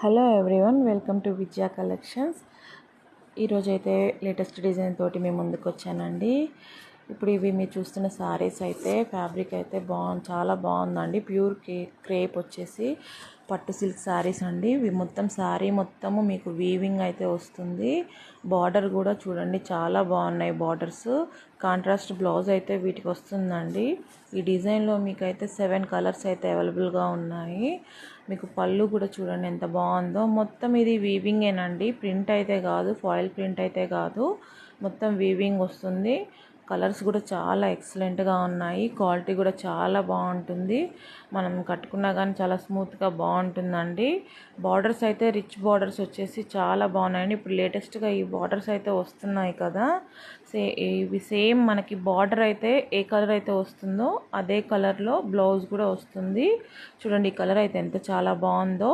Hello everyone, welcome to Vijaya collections. ఈరోజైతే latest design తోటి మేము ముందుకు వచ్చానండి. ఇప్పుడు ఇవి మీరు చూస్తున్న సారీస్ అయితే ఫ్యాబ్రిక్ అయితే చాలా బాగుందండి. ప్యూర్ క్రేప్ వచ్చేసి పట్టు సిల్క్ సారీస్ అండి. ఇవి మొత్తం సారీ మొత్తము మీకు వీవింగ్ అయితే వస్తుంది. బార్డర్ కూడా చూడండి చాలా బాగున్నాయి బార్డర్స్. కాంట్రాస్ట్ బ్లౌజ్ అయితే వీటికి వస్తుందండి. ఈ డిజైన్లో మీకు అయితే 7 కలర్స్ అయితే అవైలబుల్గా ఉన్నాయి. మీకు పళ్ళు కూడా చూడండి ఎంత బాగుందో. మొత్తం ఇది వీవింగేనండి, ప్రింట్ అయితే కాదు, ఫాయిల్ ప్రింట్ అయితే కాదు, మొత్తం వీవింగ్ వస్తుంది. కలర్స్ కూడా చాలా ఎక్సలెంట్గా ఉన్నాయి. క్వాలిటీ కూడా చాలా బాగుంటుంది. మనం కట్టుకున్నా కానీ చాలా స్మూత్గా బాగుంటుందండి. బార్డర్స్ అయితే రిచ్ బార్డర్స్ వచ్చేసి చాలా బాగున్నాయండి. ఇప్పుడు లేటెస్ట్గా ఈ బార్డర్స్ అయితే వస్తున్నాయి కదా, ఇవి సేమ్ మనకి బార్డర్ అయితే ఏ కలర్ అయితే వస్తుందో అదే కలర్లో బ్లౌజ్ కూడా వస్తుంది. చూడండి ఈ కలర్ అయితే ఎంత చాలా బాగుందో.